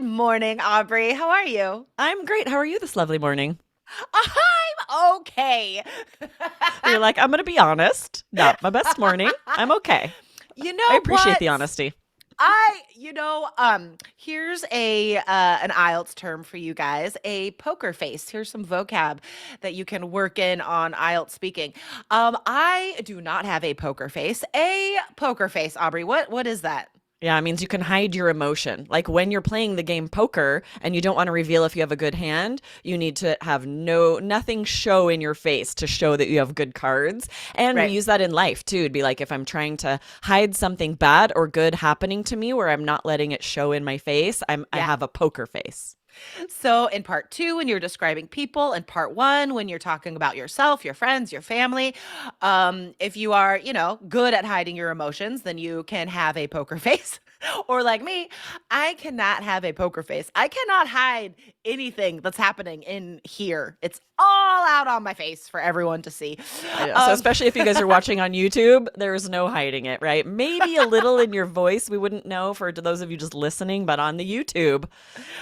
morning, Aubrey. How are you? I'm great. How are you this lovely morning? I'm okay. You're like, I'm going to be honest. Not my best morning. I'm okay. You I know appreciate what? the honesty. Here's a an IELTS term for you guys, a poker face. Here's some vocab that you can work in on IELTS speaking. I do not have a poker face. A poker face, Aubrey. What is that? Yeah, it means you can hide your emotion. Like when you're playing the game poker and you don't want to reveal if you have a good hand, you need to have nothing show in your face to show that you have good cards. And we Right. use that in life too. It'd be like if I'm trying to hide something bad or good happening to me where I'm not letting it show in my face, I Yeah. have a poker face. So, in part two, when you're describing people, and part one, when you're talking about yourself, your friends, your family, if you are, good at hiding your emotions, then you can have a poker face. Or, like me, I cannot have a poker face. I cannot hide anything that's happening in here. It's all out on my face for everyone to see. I know. So Um, especially if you guys are watching on YouTube, there's no hiding it, right? Maybe a little in your voice, we wouldn't know for those of you just listening, but on the YouTube,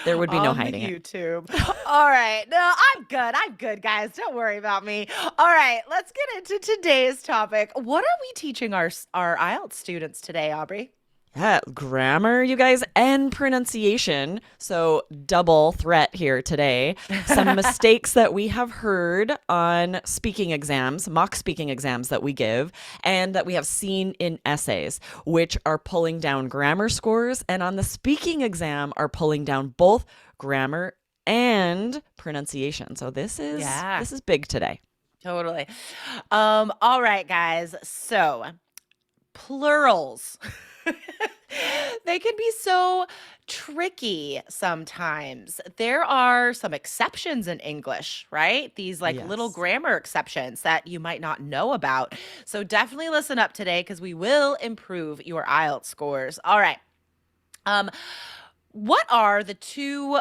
there would be no on the hiding it. YouTube. All right. No, I'm good. I'm good, guys. Don't worry about me. All right. Let's get into today's topic. What are we teaching our IELTS students today, Aubrey? Yeah, grammar, you guys, and pronunciation. So, double threat here today. Some mistakes that we have heard on speaking exams, mock speaking exams that we give, and that we have seen in essays, which are pulling down grammar scores, and on the speaking exam are pulling down both grammar and pronunciation. So, this is Yeah, this is big today. totally. All right, guys. So, plurals. They can be so tricky sometimes. There are some exceptions in English, right? These like little Yes. grammar exceptions that you might not know about. So definitely listen up today because we will improve your IELTS scores. All right. Um, what are the two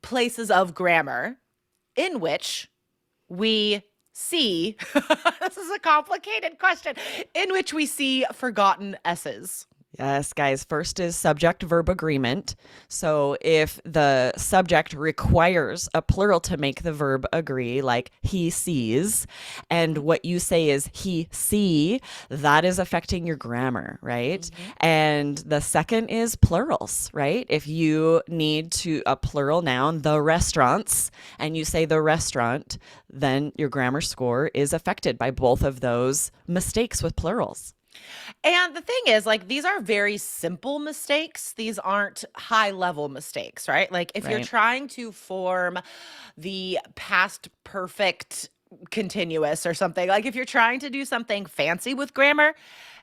places of grammar in which we see this is a complicated question in which we see forgotten s's? Yes, guys. First is subject verb agreement. So if the subject requires a plural to make the verb agree, like he sees, and what you say is he see, that is affecting your grammar, right? Mhm. And the second is plurals, right? If you need to a plural noun, the restaurants, and you say the restaurant, then your grammar score is affected by both of those mistakes with plurals. And the thing is, like, these are very simple mistakes. These aren't high level mistakes, right? Like, if you're Right. trying to form the past perfect continuous or something, like, if you're trying to do something fancy with grammar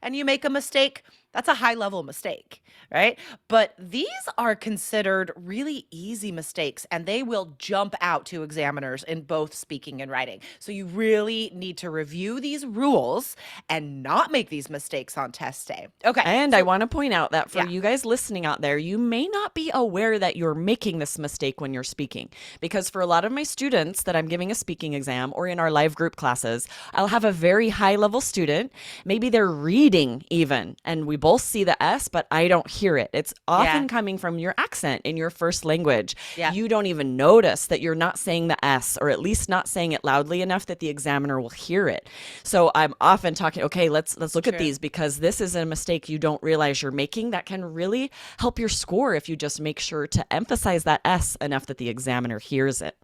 and you make a mistake, that's a high level mistake, right? But these are considered really easy mistakes and they will jump out to examiners in both speaking and writing. So you really need to review these rules and not make these mistakes on test day. Okay. And I So, want to point out that for yeah. you guys listening out there, you may not be aware that you're making this mistake when you're speaking. Because for a lot of my students that I'm giving a speaking exam or in our live group classes, I'll have a very high level student. Maybe they're reading even, and we both see the S, but I don't hear it. It's Yeah. often coming from your accent in your first language. Yeah. You don't even notice that you're not saying the S, or at least not saying it loudly enough that the examiner will hear it. So I'm often talking, okay, let's look at True. these because this is a mistake you don't realize you're making that can really help your score if you just make sure to emphasize that S enough that the examiner hears it.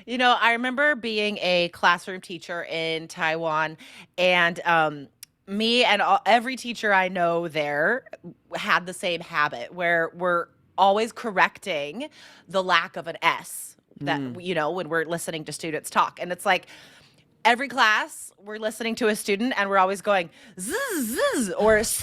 I remember being a classroom teacher in Taiwan, and me and every teacher I know there had the same habit where we're always correcting the lack of an S that, Mm. when we're listening to students talk. And it's like, every class we're listening to a student and we're always going zzz, zzz, or zzz,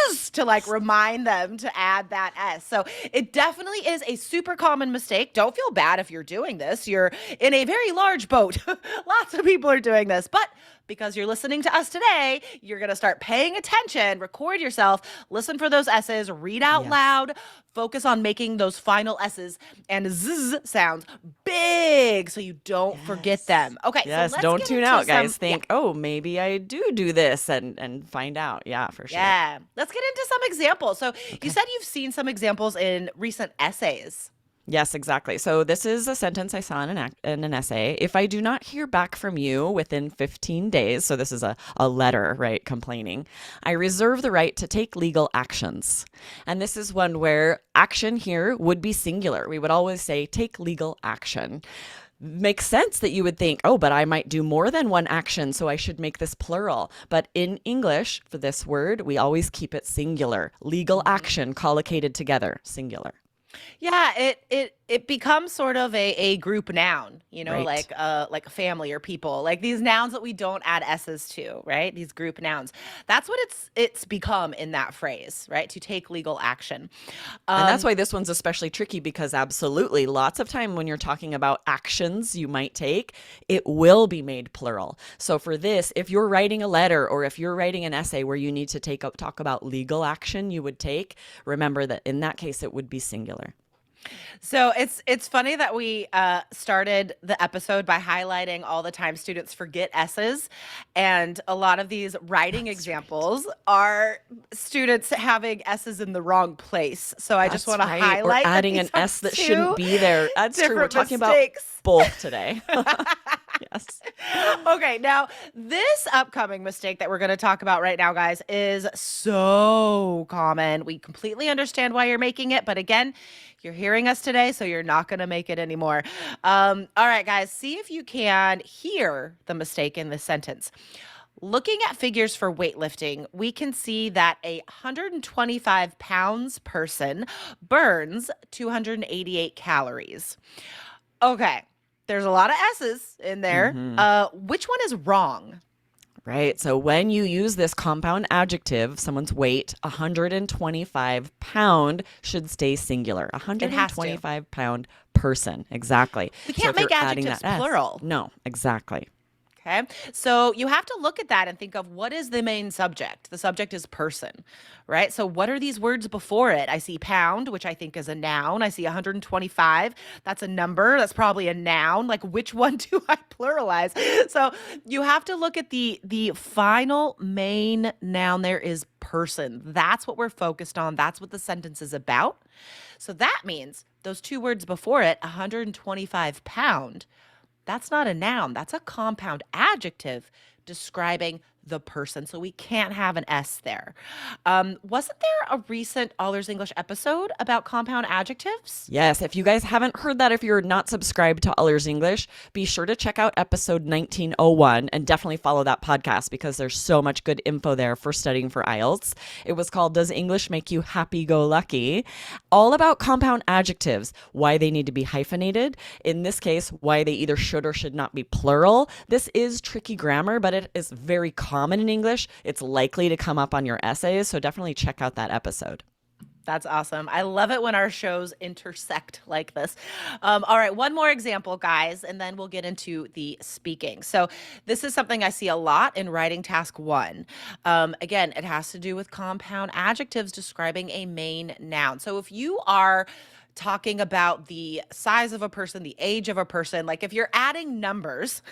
zzz, to like remind them to add that s. So it definitely is a super common mistake. Don't feel bad if you're doing this. You're in a very large boat. Lots of people are doing this, but because you're listening to us today, you're going to start paying attention, record yourself, listen for those s's, read out Yes. loud, focus on making those final s's and zzz sounds big so you don't forget Yes. them. Okay, so Yes. let's Don't get tune into out, some, guys. yeah, Think, oh, maybe I do this and find out. Yeah, for sure. yeah. Let's get into some examples. So you Okay. said you've seen some examples in recent essays. Yes, exactly. So this is a sentence I saw in an essay. If I do not hear back from you within 15 days, so this is a letter, right, complaining, I reserve the right to take legal actions. And this is one where action here would be singular. We would always say take legal action. Makes sense that you would think, oh, but I might do more than one action, so I should make this plural. But in English, for this word, we always keep it singular. Legal action, collocated together, singular. Yeah, it becomes sort of a group noun, Right. like a family or people, like these nouns that we don't add s's to, right? These group nouns. That's what it's become in that phrase, right? To take legal action. And that's why this one's especially tricky because absolutely lots of time when you're talking about actions you might take, it will be made plural. So for this, if you're writing a letter or if you're writing an essay where you need to talk about legal action you would take, remember that in that case it would be singular. So it's funny that we started the episode by highlighting all the time students forget s's, and a lot of these writing examples are students having s's in the wrong place. So I just That's want to right. highlight Or that adding these an are S that two shouldn't be there. That's true. We're different talking mistakes. about both today. Yes. Okay, now this upcoming mistake that we're going to talk about right now, guys, is so common. We completely understand why you're making it, but again, you're hearing us today, so you're not going to make it anymore. All right, guys, see if you can hear the mistake in this sentence. Looking at figures for weightlifting, we can see that a 125 pounds person burns 288 calories. Okay, there's a lot of S's in there. Which one is wrong? Right. So when you use this compound adjective, someone's weight, 125 pound should stay singular. It has to. 125 pound person. Exactly. We So can't if you're make adding adjectives that S- plural. No, exactly. Okay, so you have to look at that and think of what is the main subject. The subject is person, right? So what are these words before it? I see pound, which I think is a noun. I see 125. That's a number. That's probably a noun. Like which one do I pluralize? So you have to look at the final main noun there is person. That's what we're focused on. That's what the sentence is about. So that means those two words before it, 125 pound, that's not a noun. That's a compound adjective describing the person. So we can't have an S there. Wasn't there a recent All Ears English episode about compound adjectives? Yes, if you guys haven't heard that, if you're not subscribed to All Ears English, be sure to check out episode 1901 and definitely follow that podcast because there's so much good info there for studying for IELTS. It was called Does English Make You Happy-Go-Lucky? All about compound adjectives, why they need to be hyphenated. In this case, why they either should or should not be plural. This is tricky grammar, but it is very common in English. It's likely to come up on your essays, so definitely check out that episode. That's awesome. I love it when our shows intersect like this. All right, one more example, guys, and then we'll get into the speaking. So this is something I see a lot in writing task 1. Again, it has to do with compound adjectives describing a main noun. So if you are talking about the size of a person, the age of a person, like if you're adding numbers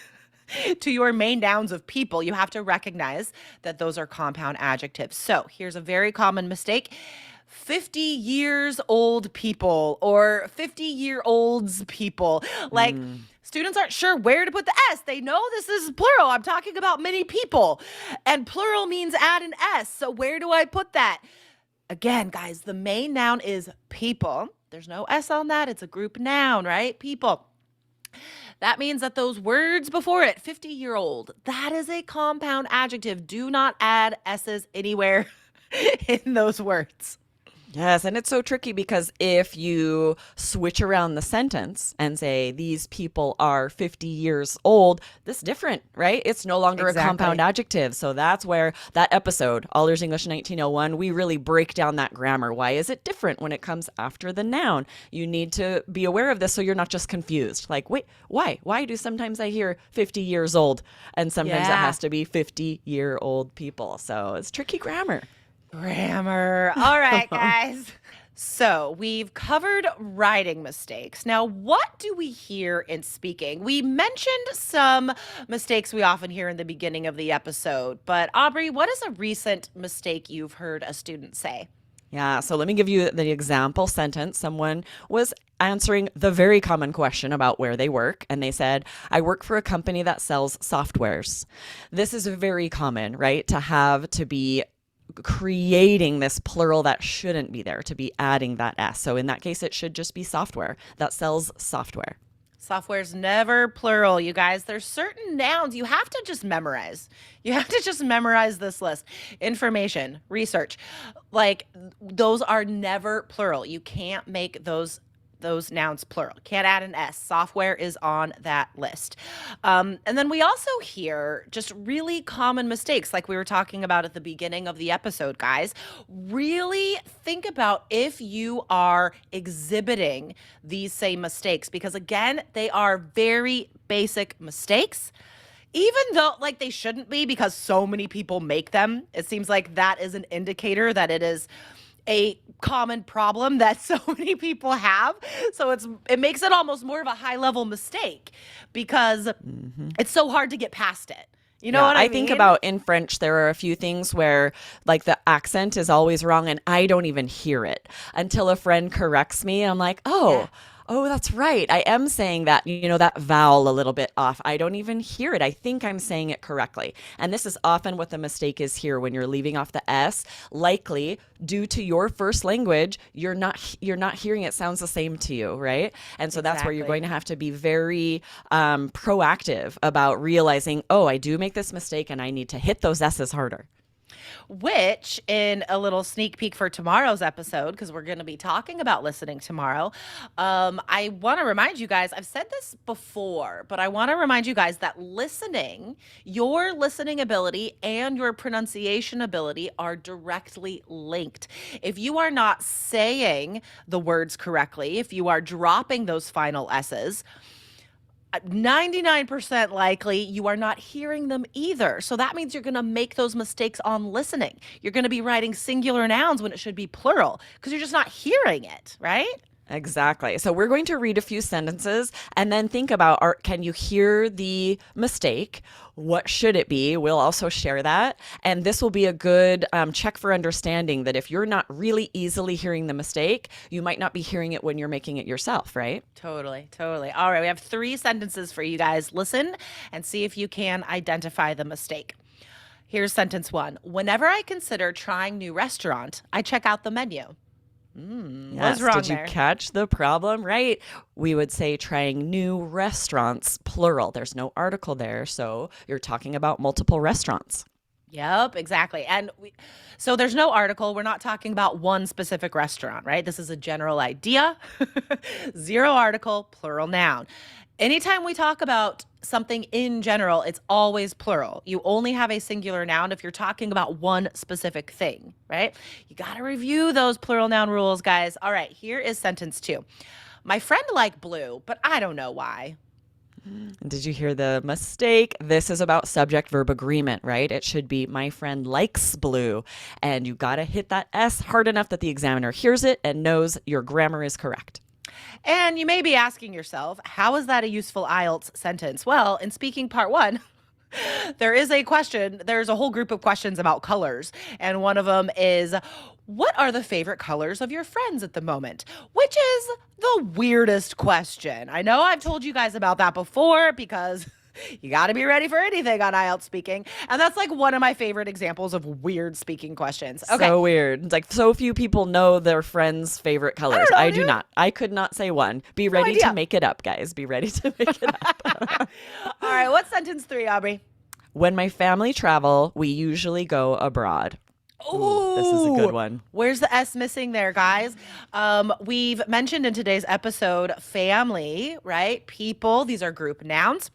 to your main nouns of people, you have to recognize that those are compound adjectives. So here's a very common mistake. 50 years old people or 50-year-olds people. Like students aren't sure where to put the S. They know this is plural. I'm talking about many people. And plural means add an S. So where do I put that? Again, guys, the main noun is people. There's no S on that. It's a group noun, right? People. That means that those words before it, 50-year-old, that is a compound adjective. Do not add S's anywhere in those words. Yes, and it's so tricky because if you switch around the sentence and say these people are 50 years old, this is different, right? It's no longer Exactly. a compound adjective. So that's where that episode, All Ears English 1901, we really break down that grammar. Why is it different when it comes after the noun? You need to be aware of this so you're not just confused. Like, wait, why? Why do sometimes I hear 50 years old and sometimes that has to be 50-year-old people? So it's tricky grammar. Grammar. All right, guys. So we've covered writing mistakes. Now, what do we hear in speaking? We mentioned some mistakes we often hear in the beginning of the episode, but Aubrey, what is a recent mistake you've heard a student say? Yeah, so let me give you the example sentence. Someone was answering the very common question about where they work, and they said, I work for a company that sells softwares. This is very common, right? To be creating this plural that shouldn't be there, to be adding that S. So in that case, it should just be software that sells software. Software's never plural, you guys. There's certain nouns you have to just memorize. You have to just memorize this list. Information, research, like those are never plural. You can't make those nouns plural. Can't add an S. Software is on that list. And then we also hear just really common mistakes like we were talking about at the beginning of the episode, guys. Really think about if you are exhibiting these same mistakes because, again, they are very basic mistakes. Even though like they shouldn't be because so many people make them, it seems like that is an indicator that it is a common problem that so many people have. So it makes it almost more of a high level mistake because it's so hard to get past it. You know what I mean? think about in French, there are a few things where like the accent is always wrong and I don't even hear it until a friend corrects me. I'm like, oh, that's right. I am saying that, that vowel a little bit off. I don't even hear it. I think I'm saying it correctly. And this is often what the mistake is here when you're leaving off the S. Likely due to your first language, you're not hearing it sounds the same to you, right? And so that's where you're going to have to be very proactive about realizing, oh, I do make this mistake and I need to hit those S's harder. Which, in a little sneak peek for tomorrow's episode, because we're going to be talking about listening tomorrow, I want to remind you guys, I've said this before, but I want to remind you guys that your listening ability and your pronunciation ability are directly linked. If you are not saying the words correctly, if you are dropping those final S's, 99% likely you are not hearing them either. So that means you're going to make those mistakes on listening. You're going to be writing singular nouns when it should be plural because you're just not hearing it, right? Exactly. So we're going to read a few sentences and then think about, can you hear the mistake? What should it be? We'll also share that. And this will be a good check for understanding that if you're not really easily hearing the mistake, you might not be hearing it when you're making it yourself, right? Totally. All right, we have 3 sentences for you guys. Listen and see if you can identify the mistake. Here's sentence 1. Whenever I consider trying new restaurant, I check out the menu. Yes. What's wrong Did you there? catch the problem? Right. We would say trying new restaurants, plural. There's no article there. So you're talking about multiple restaurants. Yep, exactly. And so there's no article. We're not talking about one specific restaurant, right? This is a general idea. 0 article, plural noun. Anytime we talk about something in general, it's always plural. You only have a singular noun if you're talking about one specific thing, right? You got to review those plural noun rules, guys. All right, here is sentence 2. My friend liked blue, but I don't know why. Did you hear the mistake? This is about subject verb agreement, right? It should be my friend likes blue. And you got to hit that S hard enough that the examiner hears it and knows your grammar is correct. And you may be asking yourself, how is that a useful IELTS sentence? Well, in speaking part 1, there's a whole group of questions about colors. And one of them is, what are the favorite colors of your friends at the moment? Which is the weirdest question. I know I've told you guys about that before because you got to be ready for anything on IELTS speaking. And that's like one of my favorite examples of weird speaking questions. Okay. So weird. It's like so few people know their friends' favorite colors. I do not. I could not say one. Be ready to make it up, guys. Be ready to make it up. All right. What's sentence 3, Aubrey? When my family travel, we usually go abroad. Ooh, this is a good one. Where's the S missing there, guys? We've mentioned in today's episode family, right? People. These are group nouns.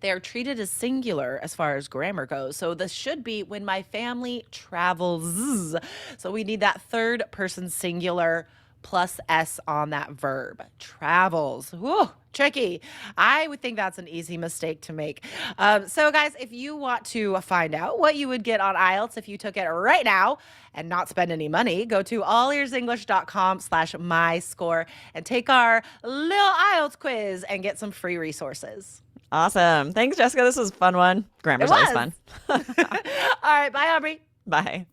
They are treated as singular as far as grammar goes. So this should be when my family travels. So we need that third person singular plus S on that verb. Travels. Whoa, tricky. I would think that's an easy mistake to make. So guys, if you want to find out what you would get on IELTS if you took it right now and not spend any money, go to allearsenglish.com/myscore and take our little IELTS quiz and get some free resources. Awesome. Thanks, Jessica. This was a fun one. Grammar's always fun. All right. Bye, Aubrey. Bye.